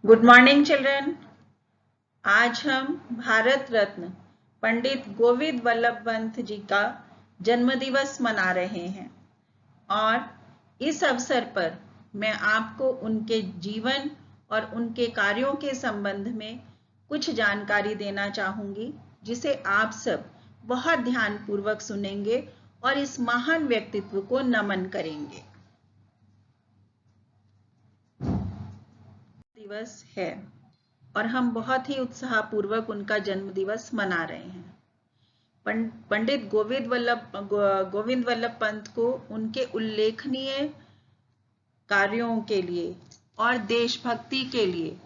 Good morning children. आज हम भारत रत्न पंडित गोविंद वल्लभ पंत जी का जन्मदिवस मना रहे हैं और इस अवसर पर मैं आपको उनके जीवन और उनके कार्यों के संबंध में कुछ जानकारी देना चाहूंगी, जिसे आप सब बहुत ध्यानपूर्वक सुनेंगे और इस महान व्यक्तित्व को नमन करेंगे। दिवस है और हम बहुत ही उत्साहपूर्वक उनका जन्म दिवस मना रहे हैं। पंडित गोविंद वल्लभ पंत को उनके उल्लेखनीय कार्यों के लिए और देशभक्ति के लिए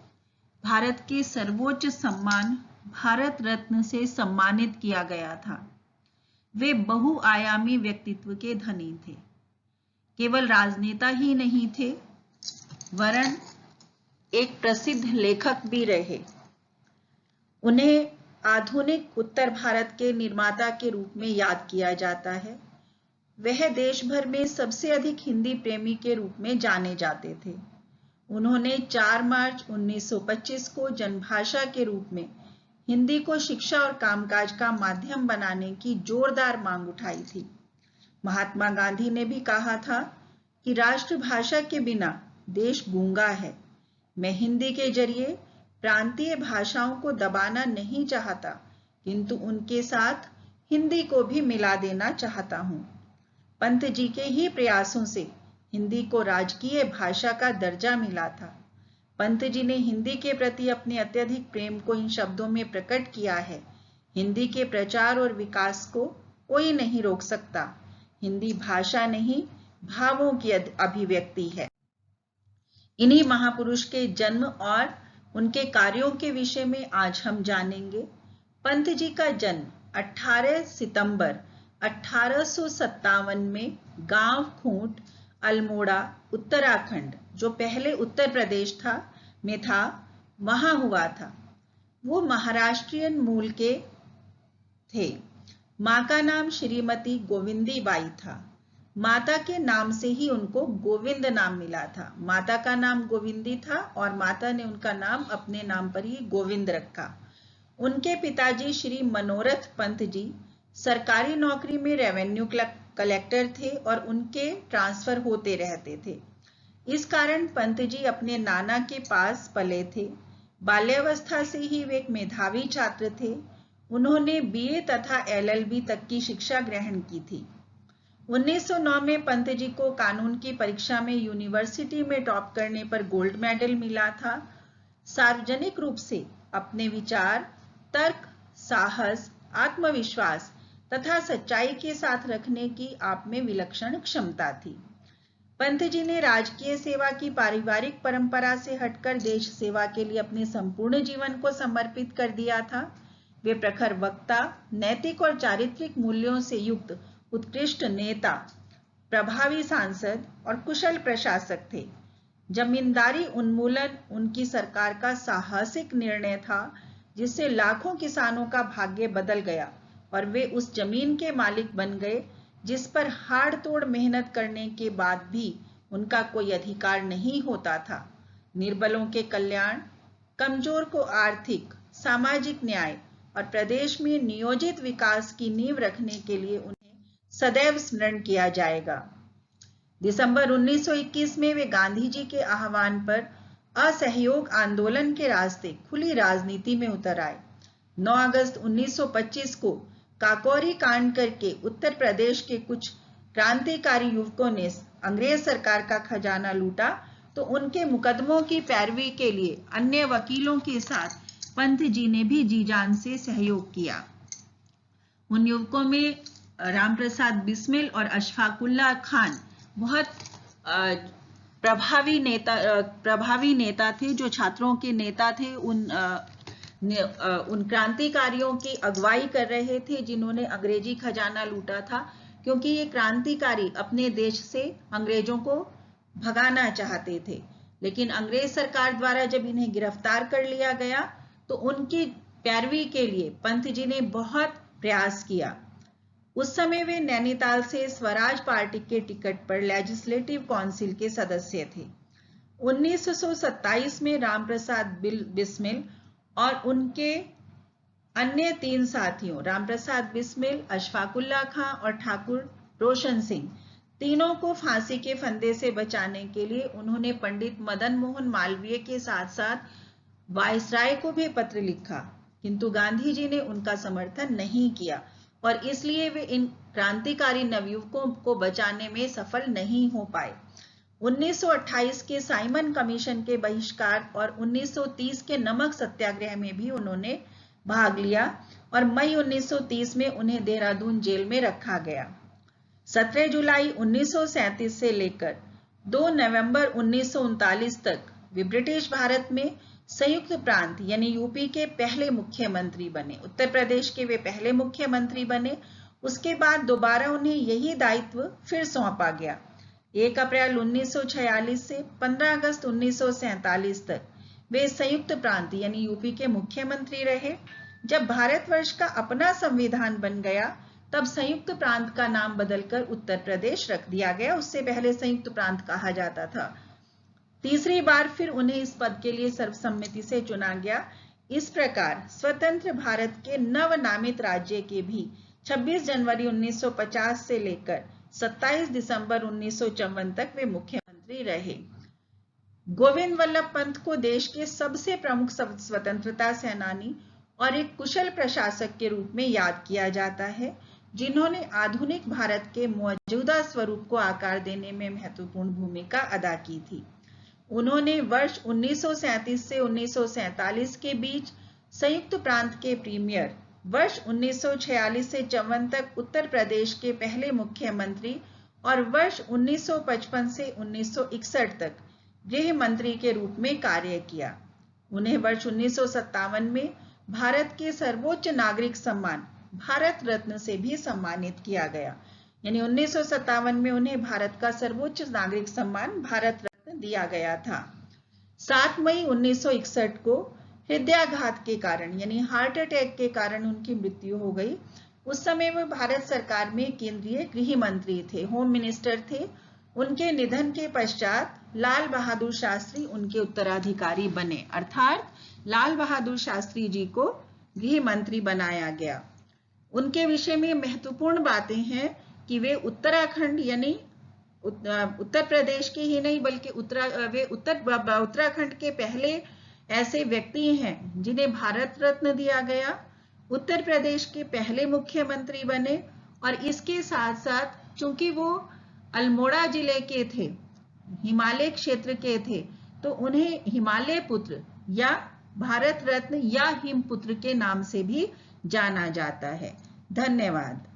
भारत के सर्वोच्च सम्मान भारत रत्न से सम्मानित किया गया था। वे बहुआयामी व्यक्तित्व के धनी थे। केवल राजनेता ही नहीं थे, वरन एक प्रसिद्ध लेखक भी रहे। उन्हें आधुनिक उत्तर भारत के निर्माता के रूप में याद किया जाता है। वह देश भर में सबसे अधिक हिंदी प्रेमी के रूप में जाने जाते थे। उन्होंने 4 मार्च 1925 को जनभाषा के रूप में हिंदी को शिक्षा और कामकाज का माध्यम बनाने की जोरदार मांग उठाई थी। महात्मा गांधी ने भी कहा था कि राष्ट्रभाषा के बिना देश गूंगा है। मैं हिंदी के जरिए प्रांतीय भाषाओं को दबाना नहीं चाहता, किंतु उनके साथ हिंदी को भी मिला देना चाहता हूं। पंत जी के ही प्रयासों से हिंदी को राजकीय भाषा का दर्जा मिला था। पंत जी ने हिंदी के प्रति अपने अत्यधिक प्रेम को इन शब्दों में प्रकट किया है: हिंदी के प्रचार और विकास को कोई नहीं रोक सकता। हिंदी भाषा नहीं, भावों की अभिव्यक्ति है। इन्हीं महापुरुष के जन्म और उनके कार्यों के विषय में आज हम जानेंगे। पंत जी का जन्म 18 सितंबर 1857 में गांव खूंट, अल्मोड़ा, उत्तराखंड, जो पहले उत्तर प्रदेश में था, वहां हुआ था। वो महाराष्ट्रियन मूल के थे। मां का नाम श्रीमती गोविंदी बाई था। माता के नाम से ही उनको गोविंद नाम मिला था। माता का नाम गोविंदी था और माता ने उनका नाम अपने नाम पर ही गोविंद रखा। उनके पिताजी श्री मनोरथ पंत जी सरकारी नौकरी में रेवेन्यू कलेक्टर थे और उनके ट्रांसफर होते रहते थे। इस कारण पंत जी अपने नाना के पास पले थे। बाल्यावस्था से ही वे एक मेधावी छात्र थे। उन्होंने बीए तथा एलएलबी तक की शिक्षा ग्रहण की थी। 1909 में पंत जी को कानून की परीक्षा में यूनिवर्सिटी में टॉप करने पर गोल्ड मेडल मिला था। सार्वजनिक रूप से अपने विचार, तर्क, साहस, आत्मविश्वास तथा सच्चाई के साथ रखने की आप में विलक्षण क्षमता थी। पंत जी ने राजकीय सेवा की पारिवारिक परंपरा से हटकर देश सेवा के लिए अपने संपूर्ण जीवन को समर्पित कर दिया था। वे प्रखर वक्ता, नैतिक और चारित्रिक मूल्यों से युक्त उत्कृष्ट नेता, प्रभावी सांसद और कुशल प्रशासक थे। जमींदारी उन्मूलन उनकी सरकार का साहसिक निर्णय था, जिससे लाखों किसानों का भाग्य बदल गया और वे उस जमीन के मालिक बन गए जिस पर हाड़ तोड़ मेहनत करने के बाद भी उनका कोई अधिकार नहीं होता था। निर्बलों के कल्याण, कमजोर को आर्थिक, सामाजिक न्याय और प्रदेश में नियोजित विकास की नींव रखने के लिए उन्हें सदैव स्मरण किया जाएगा। दिसंबर 1921 में वे गांधी जी के आह्वान पर असहयोग आंदोलन के रास्ते खुली राजनीति में उतर आए। 9 अगस्त 1925 को काकोरी कांड करके उत्तर प्रदेश के कुछ क्रांतिकारी युवकों ने अंग्रेज सरकार का खजाना लूटा, तो उनके मुकदमों की पैरवी के लिए अन्य वकीलों के साथ पंत जी ने भी जी जान से सहयोग किया। उन युवकों में रामप्रसाद बिस्मिल और अशफाकुल्ला खान बहुत प्रभावी नेता थे, जो छात्रों के नेता थे। उन क्रांतिकारियों की अगुवाई कर रहे थे जिन्होंने अंग्रेजी खजाना लूटा था, क्योंकि ये क्रांतिकारी अपने देश से अंग्रेजों को भगाना चाहते थे। लेकिन अंग्रेज सरकार द्वारा जब इन्हें गिरफ्तार कर लिया गया, तो उनकी पैरवी के लिए पंत जी ने बहुत प्रयास किया। उस समय वे नैनीताल से स्वराज पार्टी के टिकट पर लेजिस्लेटिव काउंसिल के सदस्य थे। 1927 में रामप्रसाद बिस्मिल और उनके अन्य 3 साथियों रामप्रसाद बिस्मिल, अशफाकुल्ला खां और ठाकुर रोशन सिंह, तीनों को फांसी के फंदे से बचाने के लिए उन्होंने पंडित मदन मोहन मालवीय के साथ साथ वायसराय को भी पत्र लिखा, किंतु गांधी जी ने उनका समर्थन नहीं किया और इसलिए वे इन क्रांतिकारी नवयुवकों को बचाने में सफल नहीं हो पाए। 1928 के साइमन कमीशन के बहिष्कार और 1930 के नमक सत्याग्रह में भी उन्होंने भाग लिया और मई 1930 में उन्हें देहरादून जेल में रखा गया। 17 जुलाई 1937 से लेकर 2 नवंबर 1939 तक वे ब्रिटिश भारत में संयुक्त प्रांत यानी यूपी के पहले मुख्यमंत्री बने। उत्तर प्रदेश के वे पहले मुख्यमंत्री बने। उसके बाद दोबारा उन्हें यही दायित्व फिर सौंपा गया। 1 अप्रैल 1946 से 15 अगस्त 1947 तक वे संयुक्त प्रांत यानी यूपी के मुख्यमंत्री रहे। जब भारतवर्ष का अपना संविधान बन गया तब संयुक्त प्रांत का नाम बदलकर उत्तर प्रदेश रख दिया गया। उससे पहले संयुक्त प्रांत कहा जाता था। तीसरी बार फिर उन्हें इस पद के लिए सर्वसम्मति से चुना गया। इस प्रकार स्वतंत्र भारत के नवनामित राज्य के भी 26 जनवरी 1950 से लेकर 27 दिसंबर 1954 तक वे मुख्यमंत्री रहे। गोविंद वल्लभ पंत को देश के सबसे प्रमुख स्वतंत्रता सेनानी और एक कुशल प्रशासक के रूप में याद किया जाता है, जिन्होंने आधुनिक भारत के मौजूदा स्वरूप को आकार देने में महत्वपूर्ण भूमिका अदा की थी। उन्होंने वर्ष 1937 से 1947 के बीच संयुक्त प्रांत के प्रीमियर, वर्ष 1946 से 54 तक उत्तर प्रदेश के पहले मुख्यमंत्री और वर्ष 1955 से 1961 तक गृह मंत्री के रूप में कार्य किया। उन्हें वर्ष 1957 में भारत के सर्वोच्च नागरिक सम्मान भारत रत्न से भी सम्मानित किया गया। यानी 1957 में उन्हें भारत का सर्वोच्च नागरिक सम्मान भारत रत्न दिया गया था। 7 मई 1961 को हृदयाघात के कारण यानी हार्ट अटैक के कारण उनकी मृत्यु हो गई। उस समय वे भारत सरकार में केंद्रीय गृह मंत्री थे, होम मिनिस्टर थे। उनके निधन के पश्चात लाल बहादुर शास्त्री उनके उत्तराधिकारी बने, अर्थात लाल बहादुर शास्त्री जी को गृह मंत्री बनाया गया। उनके विषय में महत्वपूर्ण बातें हैं कि वे उत्तराखंड यानी उत्तर प्रदेश के ही नहीं बल्कि वे उत्तराखंड के पहले ऐसे व्यक्ति हैं जिन्हें भारत रत्न दिया गया, उत्तर प्रदेश के पहले मुख्यमंत्री बने और इसके साथ साथ चूंकि वो अल्मोड़ा जिले के थे, हिमालय क्षेत्र के थे, तो उन्हें हिमालय पुत्र या भारत रत्न या हिमपुत्र के नाम से भी जाना जाता है। धन्यवाद।